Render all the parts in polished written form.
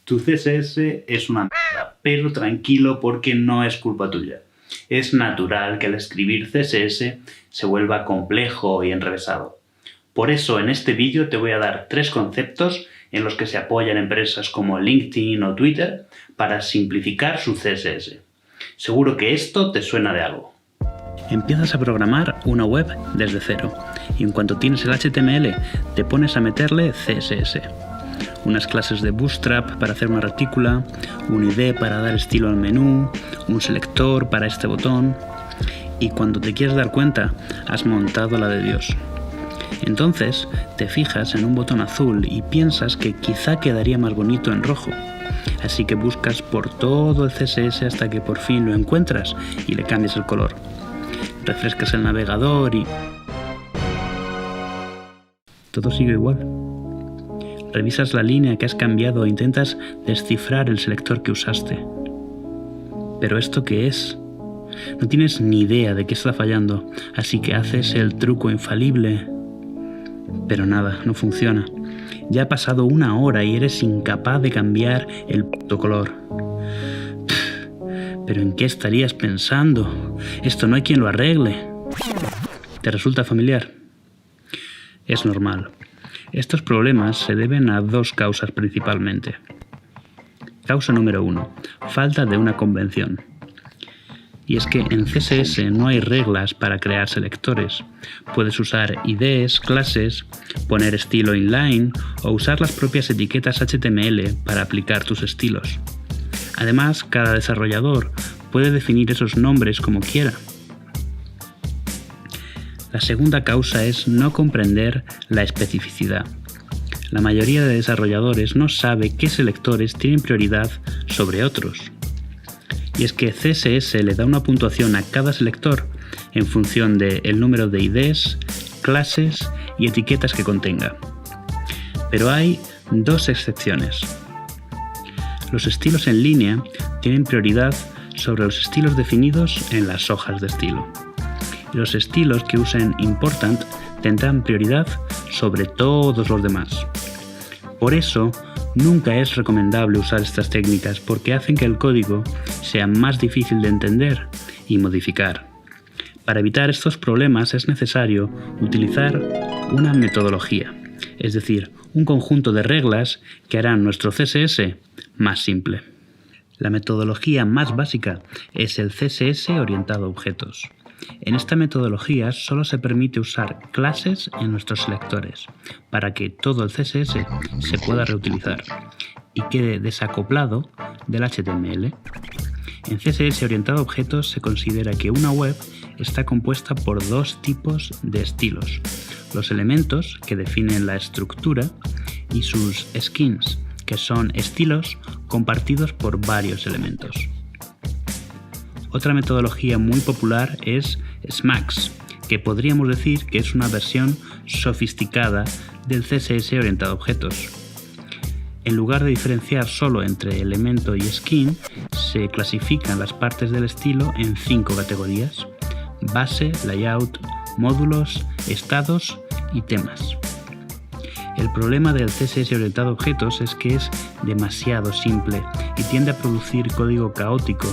Tu CSS es una mierda, pero tranquilo porque no es culpa tuya. Es natural que al escribir CSS se vuelva complejo y enrevesado. Por eso en este vídeo te voy a dar 3 conceptos en los que se apoyan empresas como LinkedIn o Twitter para simplificar su CSS. Seguro que esto te suena de algo. Empiezas a programar una web desde cero y en cuanto tienes el HTML te pones a meterle CSS. Unas clases de Bootstrap para hacer una retícula, un ID para dar estilo al menú, un selector para este botón y cuando te quieres dar cuenta has montado la de Dios. Entonces te fijas en un botón azul y piensas que quizá quedaría más bonito en rojo. Así que buscas por todo el CSS hasta que por fin lo encuentras y le cambias el color. Refrescas el navegador y todo sigue igual. Revisas la línea que has cambiado e intentas descifrar el selector que usaste. ¿Pero esto qué es? No tienes ni idea de qué está fallando, así que haces el truco infalible. Pero nada, no funciona. Ya ha pasado 1 hora y eres incapaz de cambiar el puto color. ¿Pero en qué estarías pensando? Esto no hay quien lo arregle. ¿Te resulta familiar? Es normal. Estos problemas se deben a 2 causas principalmente. Causa número 1. Falta de una convención. Y es que en CSS no hay reglas para crear selectores. Puedes usar IDs, clases, poner estilo inline o usar las propias etiquetas HTML para aplicar tus estilos. Además, cada desarrollador puede definir esos nombres como quiera. La segunda causa es no comprender la especificidad. La mayoría de desarrolladores no sabe qué selectores tienen prioridad sobre otros. Y es que CSS le da una puntuación a cada selector en función del número de IDs, clases y etiquetas que contenga. Pero hay 2 excepciones. Los estilos en línea tienen prioridad sobre los estilos definidos en las hojas de estilo. Y los estilos que usen important tendrán prioridad sobre todos los demás. Por eso, nunca es recomendable usar estas técnicas porque hacen que el código sea más difícil de entender y modificar. Para evitar estos problemas es necesario utilizar una metodología, es decir, un conjunto de reglas que harán nuestro CSS más simple. La metodología más básica es el CSS orientado a objetos. En esta metodología solo se permite usar clases en nuestros selectores para que todo el CSS se pueda reutilizar y quede desacoplado del HTML. En CSS orientado a objetos se considera que una web está compuesta por 2 tipos de estilos: los elementos, que definen la estructura, y sus skins, que son estilos compartidos por varios elementos. Otra metodología muy popular es SMAX, que podríamos decir que es una versión sofisticada del CSS orientado a objetos. En lugar de diferenciar solo entre elemento y skin, se clasifican las partes del estilo en 5 categorías: base, layout, módulos, estados y temas. El problema del CSS orientado a objetos es que es demasiado simple y tiende a producir código caótico.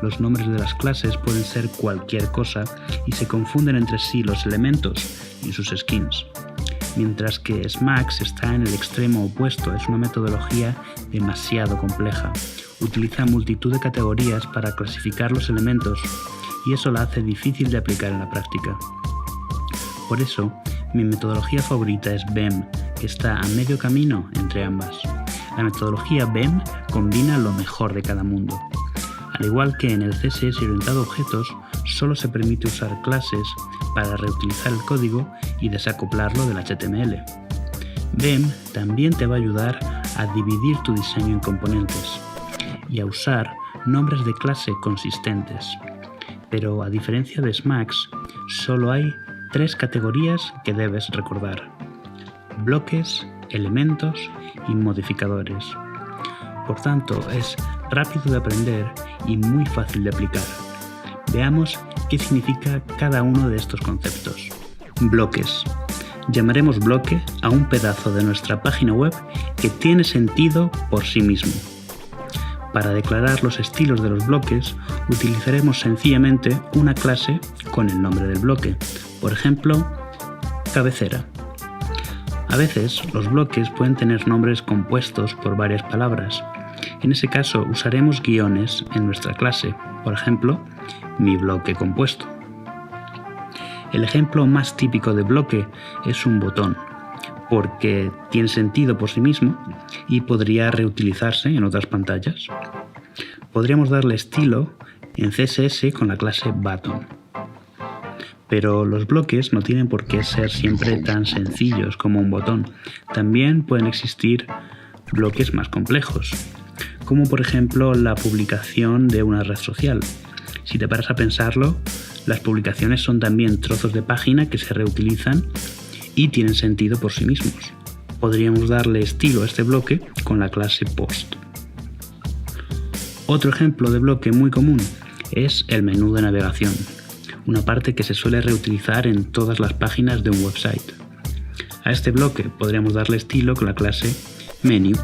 Los nombres de las clases pueden ser cualquier cosa y se confunden entre sí los elementos y sus skins. Mientras que SMAX está en el extremo opuesto, es una metodología demasiado compleja. Utiliza multitud de categorías para clasificar los elementos y eso la hace difícil de aplicar en la práctica. Por eso, mi metodología favorita es BEM, que está a medio camino entre ambas. La metodología BEM combina lo mejor de cada mundo. Al igual que en el CSS orientado a objetos, solo se permite usar clases para reutilizar el código y desacoplarlo del HTML. BEM también te va a ayudar a dividir tu diseño en componentes y a usar nombres de clase consistentes. Pero a diferencia de SMAX, solo hay 3 categorías que debes recordar: bloques, elementos y modificadores. Por tanto, es rápido de aprender y muy fácil de aplicar. Veamos qué significa cada uno de estos conceptos. Bloques. Llamaremos bloque a un pedazo de nuestra página web que tiene sentido por sí mismo. Para declarar los estilos de los bloques, utilizaremos sencillamente una clase con el nombre del bloque, por ejemplo, cabecera. A veces, los bloques pueden tener nombres compuestos por varias palabras. En ese caso, usaremos guiones en nuestra clase, por ejemplo, mi bloque compuesto. El ejemplo más típico de bloque es un botón, porque tiene sentido por sí mismo y podría reutilizarse en otras pantallas. Podríamos darle estilo en CSS con la clase button. Pero los bloques no tienen por qué ser siempre tan sencillos como un botón. También pueden existir bloques más complejos, como por ejemplo la publicación de una red social. Si te paras a pensarlo, las publicaciones son también trozos de página que se reutilizan y tienen sentido por sí mismos. Podríamos darle estilo a este bloque con la clase post. Otro ejemplo de bloque muy común es el menú de navegación, una parte que se suele reutilizar en todas las páginas de un website. A este bloque podríamos darle estilo con la clase menu.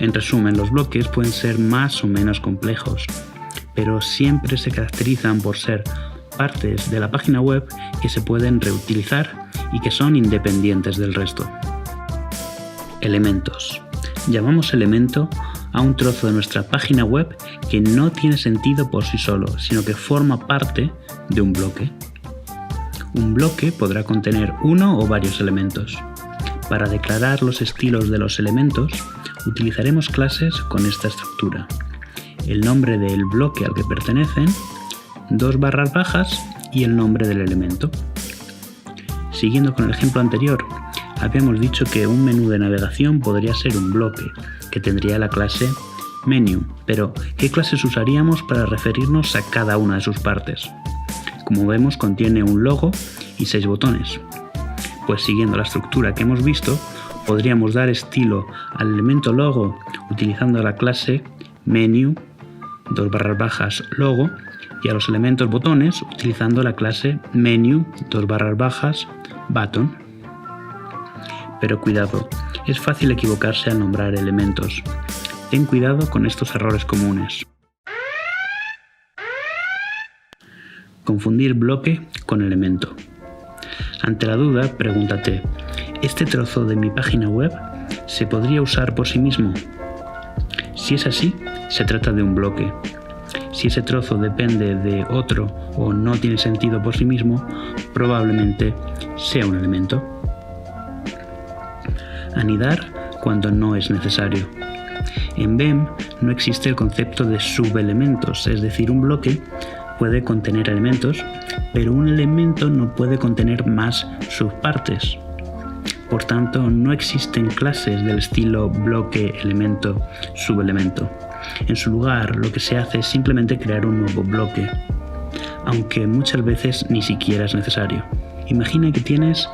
En resumen, los bloques pueden ser más o menos complejos, pero siempre se caracterizan por ser partes de la página web que se pueden reutilizar y que son independientes del resto. Elementos. Llamamos elemento a un trozo de nuestra página web que no tiene sentido por sí solo, sino que forma parte de un bloque. Un bloque podrá contener uno o varios elementos. Para declarar los estilos de los elementos, utilizaremos clases con esta estructura: el nombre del bloque al que pertenecen, 2 barras bajas y el nombre del elemento. Siguiendo con el ejemplo anterior, habíamos dicho que un menú de navegación podría ser un bloque que tendría la clase menu, pero ¿qué clases usaríamos para referirnos a cada una de sus partes? Como vemos, contiene un logo y 6 botones. Pues siguiendo la estructura que hemos visto, podríamos dar estilo al elemento logo utilizando la clase menu, 2 barras bajas logo, y a los elementos botones utilizando la clase menu, 2 barras bajas button. Pero cuidado, es fácil equivocarse al nombrar elementos. Ten cuidado con estos errores comunes. Confundir bloque con elemento. Ante la duda, pregúntate: ¿este trozo de mi página web se podría usar por sí mismo? Si es así, se trata de un bloque. Si ese trozo depende de otro o no tiene sentido por sí mismo, probablemente sea un elemento. Anidar cuando no es necesario. En BEM no existe el concepto de subelementos, es decir, un bloque puede contener elementos, pero un elemento no puede contener más subpartes. Por tanto, no existen clases del estilo bloque, elemento, subelemento. En su lugar, lo que se hace es simplemente crear un nuevo bloque, aunque muchas veces ni siquiera es necesario. Imagina que tienes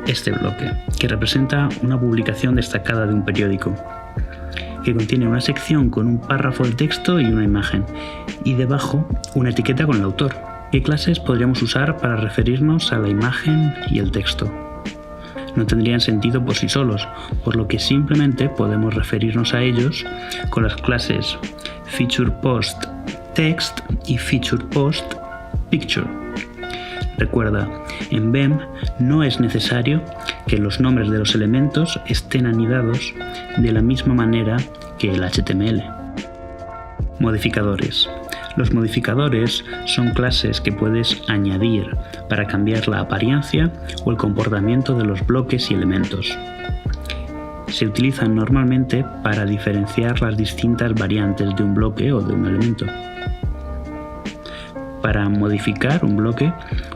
este bloque, que representa una publicación destacada de un periódico, que contiene una sección con un párrafo de texto y una imagen, y debajo una etiqueta con el autor. ¿Qué clases podríamos usar para referirnos a la imagen y el texto? No tendrían sentido por sí solos, por lo que simplemente podemos referirnos a ellos con las clases FeaturePostText y FeaturePostPicture. Recuerda, en BEM no es necesario que los nombres de los elementos estén anidados de la misma manera que el HTML. Modificadores. Los modificadores son clases que puedes añadir para cambiar la apariencia o el comportamiento de los bloques y elementos. Se utilizan normalmente para diferenciar las distintas variantes de un bloque o de un elemento. Para modificar un bloque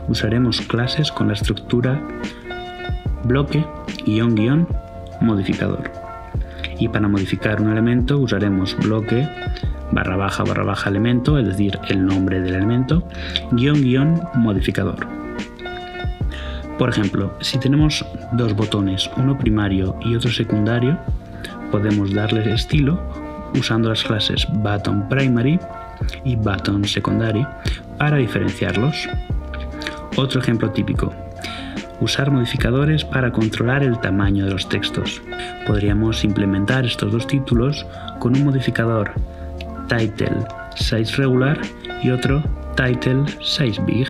usaremos clases con la estructura bloque --modificador. Y para modificar un elemento usaremos bloque // elemento, es decir, el nombre del elemento, -- modificador. Por ejemplo, si tenemos 2 botones, uno primario y otro secundario, podemos darles estilo usando las clases button primary y button secondary para diferenciarlos. Otro ejemplo típico: usar modificadores para controlar el tamaño de los textos. Podríamos implementar estos dos títulos con un modificador title size regular y otro title size big.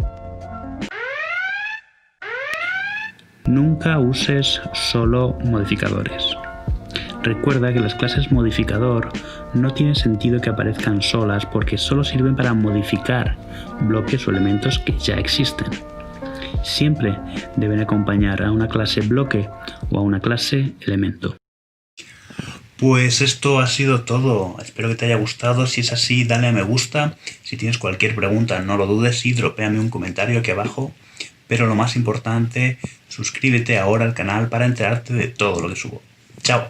Nunca uses solo modificadores. Recuerda que las clases modificador no tiene sentido que aparezcan solas porque solo sirven para modificar bloques o elementos que ya existen. Siempre deben acompañar a una clase bloque o a una clase elemento. Pues esto ha sido todo. Espero que te haya gustado. Si es así, dale a me gusta. Si tienes cualquier pregunta, no lo dudes y dropéame un comentario aquí abajo. Pero lo más importante, suscríbete ahora al canal para enterarte de todo lo que subo. ¡Chao!